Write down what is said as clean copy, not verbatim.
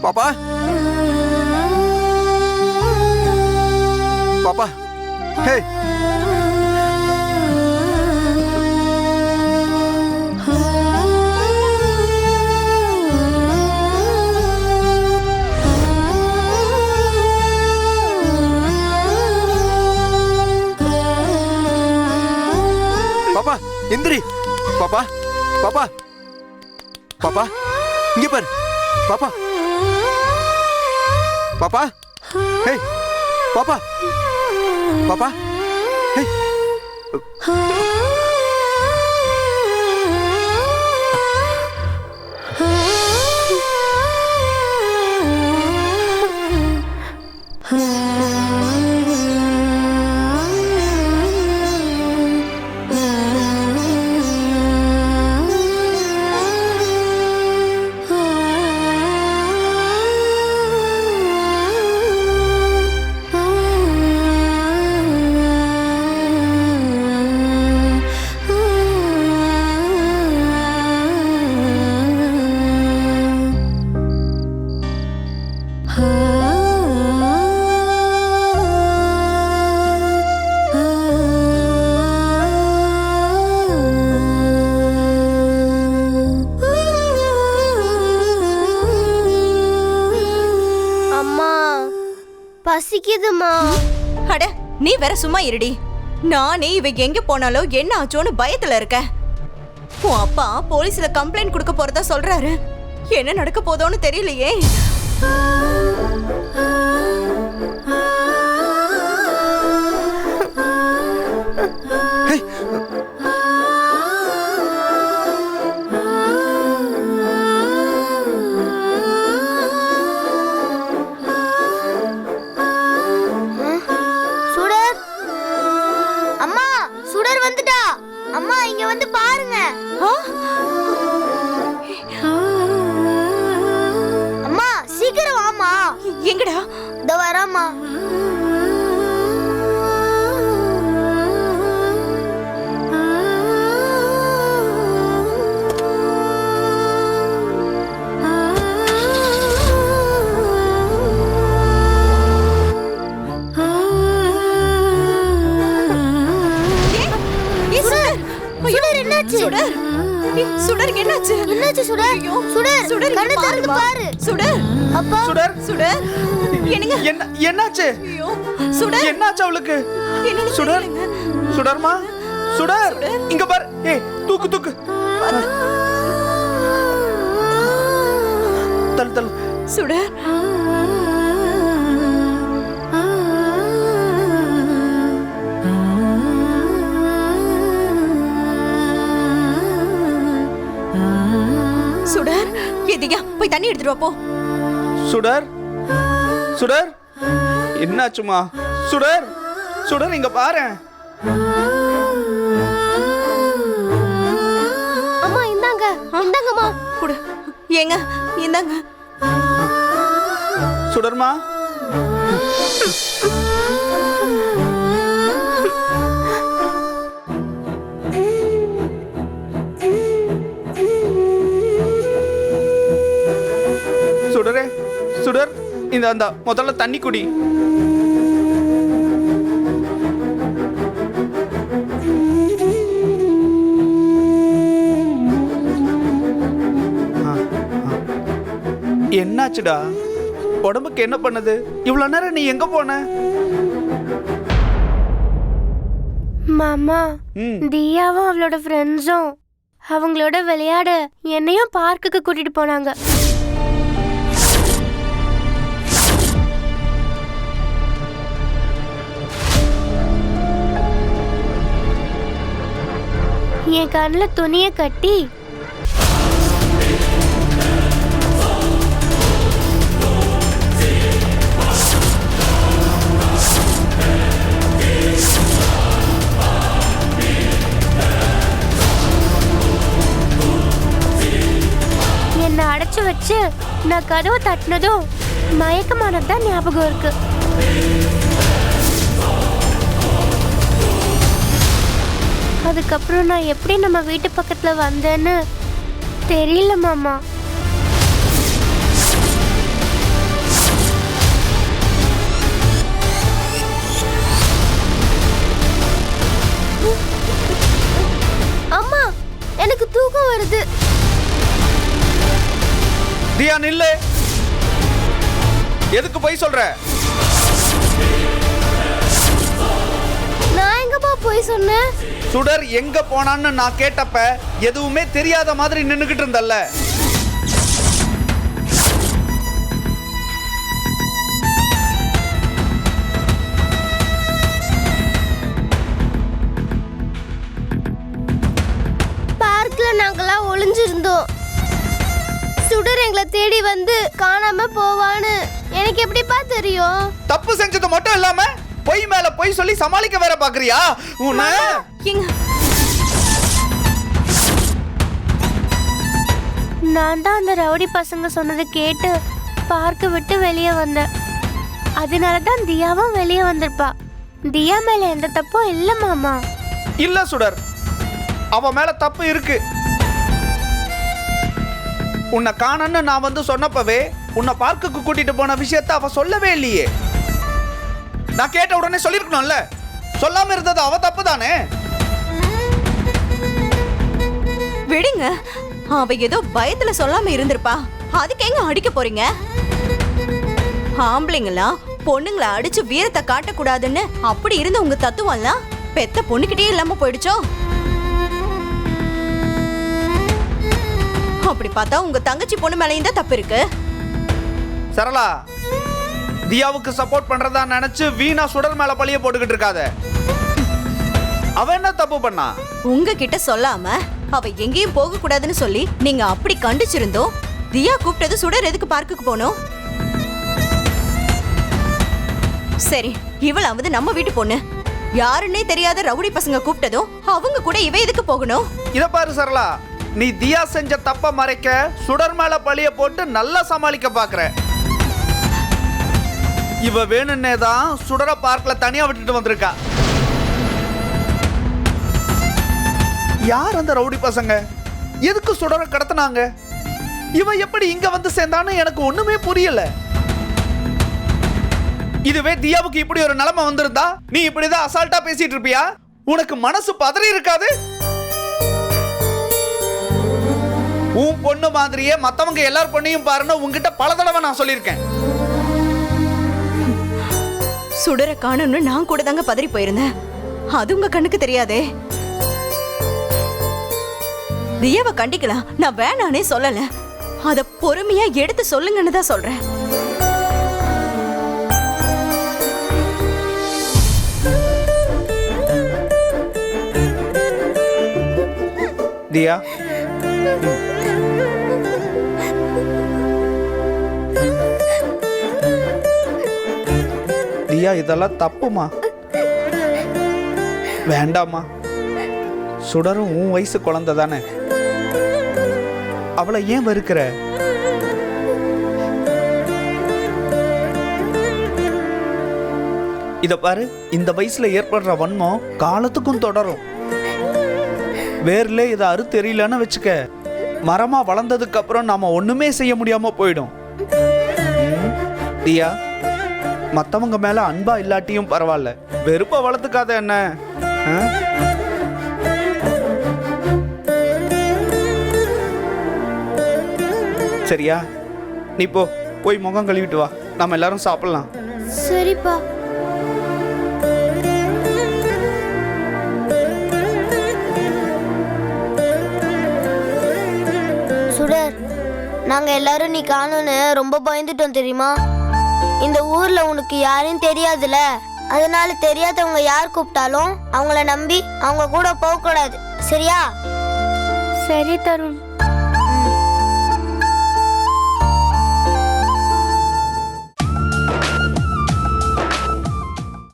பாப்பா பாப்பா ஹே பாப்பா எந்திரி பாப்பா பாப்பா பாப்பா இங்க பாரு பாப்பா பாப்பா ஹே பாப்பா பாப்பா ஹே பசிக்குதுமா. அட நீ வேற சும்மா இருடி. நானே இவ எங்க போனாலும் என்ன ஆச்சோன்னு பயத்துல இருக்க. உன் அப்பா போலீஸ்ல கம்ப்ளைண்ட் கொடுக்க போறதா சொல்றாரு. என்ன நடக்க போதோன்னு தெரியலையே. அம்மா இங்க வந்து பாருங்க. அம்மா சீக்கிரம் வாமா. எங்கடா? இதோ வரேம்மா. சுடர் சுடர் என்னாச்சு? என்னாச்சு சுடர்? சுடர் சுடர் கண்ணு திறந்து பாரு. சுடர் அப்பா சுடர் சுடர் என்னங்க என்னாச்சு? ஐயோ சுடர் என்னாச்சு அவளுக்கு? என்னங்க சுடர் சுடர்மா சுடர் இங்க பாரு. ஏய் தூக்கு தூக்கு. தள்ளு தள்ளு. சுடர் சுடர் எதியா போய் தண்ணி எடுத்துட்டு வா போ. சுடர் சுடர் என்னாச்சுமா? சுடர் சுடர் இங்க பாரு. அம்மா இந்தாங்க. இந்தாங்கம்மா. குடு. ஏங்க இந்தாங்க. சுடர்மா சுடரே சுடர் இந்த அந்த முதல்ல தண்ணி குடி. என்னாச்சுடா? உடம்புக்கு என்ன பண்ணுது? இவ்வளவு நேரம் நீ எங்க போன? மாமா தியாவும் அவளோட ஃப்ரெண்ட்ஸும் அவங்களோட விளையாட என்னையும் பார்க்குக்கு கூட்டிட்டு போனாங்க. என் கண்ணில் துணியை கட்டி என்னை அடைச்சு வச்சு நான் கதவை தட்டினதும் மயக்கமானதுதான் ஞாபகம் இருக்கு. அதுக்கப்புறம் நான் எப்படி நம்ம வீட்டு பக்கத்துல வந்தேன்னு தெரியல மாமா. எதுக்கு போய் சொல்ற? நான் எங்கப்பா போய் சொன்னேன்? சுடர் எங்க போனான்னு நான் கேட்டப்ப எதுவுமே தெரியாத மாதிரி நின்னுகிட்டு இருந்தல்ல. பார்க்ல நாங்கெல்லாம் ஒளிஞ்சிருந்தோம். சுடர் எங்களை தேடி வந்து காணாம போவான்னு எனக்கு எப்படிப்பா தெரியும்? தப்பு செஞ்சது மட்டும் இல்லாம பொய் மேல பொய் சொல்லி சமாளிக்க வேற பாக்குறியா? உன்னை நான் தான் அந்த ரவுடி பசங்க சொன்னதை கேட்டு பார்க்க விட்டு வெளியே வந்தேன். அதனால தான் தியாவும் வெளியே வந்திருப்பா. தியா மேல எந்த தப்பும் இல்ல மாமா. இல்ல சுடர், அவ மேல தப்பு இருக்கு. உன்னை காணன்னு நான் வந்து சொன்னப்பவே உன்னை பார்க்குக்கு கூட்டிட்டு போன விஷயத்த அவ சொல்லவே இல்லையே. நான் கேட்ட உடனே சொல்லிருக்கணும்ல. சொல்லாம இருந்தது அவ தப்பு தானே. விடுங்க, அவ ஏதோ பயத்துல சொல்லாம இருந்திருப்பா. அதுக்கு எங்க அடிக்க போறீங்க? ஆம்பளைங்களா பொண்ணுங்களை அடிச்சு வீரத்தை காட்டக்கூடாதுன்னு அப்படி இருந்த உங்க தத்துவம்லாம் பெத்த பொண்ணுகிட்டே இல்லாம போயிடுச்சோ? அப்படி பார்த்தா உங்க தங்கச்சி பொண்ணு மேலேயும் தான் தப்பு இருக்கு. சரளா, தியாவுக்கு சப்போர்ட் பண்றதா நினைச்சு வீணா சுடர் மேல பழிய போட்டுக்கிட்டு இருக்காத. அவ என்ன தப்பு பண்ணா? உங்ககிட்ட சொல்லாம அவ எங்கேயும் போக கூடாதுன்னு சொல்லி நீங்க அப்படி கண்டிச்சிருந்தோம். தியா கூப்பிட்டது சுடர் எதுக்கு பார்க்குக்கு போனோம்? சரி, இவளாவது நம்ம வீட்டு பொண்ணு. யாருன்னே தெரியாத ரவுடி பசங்க கூப்பிட்டதும் அவங்க கூட இவ எதுக்கு போகணும்? இத பாரு சரளா, நீ தியா செஞ்ச தப்ப மறைக்க சுடர் மேல பழிய போட்டு நல்லா சமாளிக்க பாக்குற. இவ வேணும்னே தான் சுடர பார்க்ல தனியா விட்டுட்டு வந்திருக்கா. யார் அந்த ரவுடி பசங்க? எதுக்கு சுடர கடத்தினாங்க? இவ எப்படி இங்க வந்து சேர்ந்தான்னு எனக்கு ஒண்ணுமே புரியல. இதுவே தியாவுக்கு இப்படி ஒரு நிலைமை வந்திருந்தா நீ இப்படிதான் அசால்ட்டா பேசிட்டு இருப்பியா? உனக்கு மனசு பதறி இருக்காது? உன் பொண்ணு மாதிரியே மத்தவங்க எல்லார் பொண்ணையும் பாருன்னு உன்கிட்ட பல தடவை நான் சொல்லியிருக்கேன். சுடர காணும்னு நான் கூட தாங்க பதறி போயிருந்தேன். அது உங்க கண்ணுக்கு தெரியாதே. தியாவை கண்டிக்கலாம், நான் வேணானே சொல்லல. அத பொறுமையா எடுத்து சொல்லுங்கன்னு தான் சொல்றேன். தியா, தியா இதெல்லாம் தப்புமா. வேண்டாமா. சுடரும் உன் வயசு குழந்தை தானே. அவளை ஏன் வெறுக்கிற? இத பாரு, இந்த வயசுல ஏற்படுற வன்மம் காலத்துக்கும் தொடரும். வேர்ல இதை தெரியலன்னு வச்சுக்க, மரமா வளர்ந்ததுக்கு அப்புறம் நாம ஒண்ணுமே செய்ய முடியாம போயிடும். தியா, மத்தவங்க மேல அன்பா இல்லாட்டியும் பரவாயில்ல, வெறுப்ப வளர்த்துக்காத என்ன. சரியா? நீ போய் முகம் கழுவிட்டு வா, நாம எல்லாரும் சாப்பிடலாம். சரிப்பா. சுடர், நாங்க எல்லாரும் நீ காணும்னு ரொம்ப பயந்துட்டோம் தெரியுமா? இந்த ஊர்ல உனக்கு யாரையும் தெரியாதுல, அதனால தெரியாதவங்க யார் கூப்பிட்டாலும் அவங்கள நம்பி அவங்க கூட போக கூடாது. சரியா? சரி தருண்.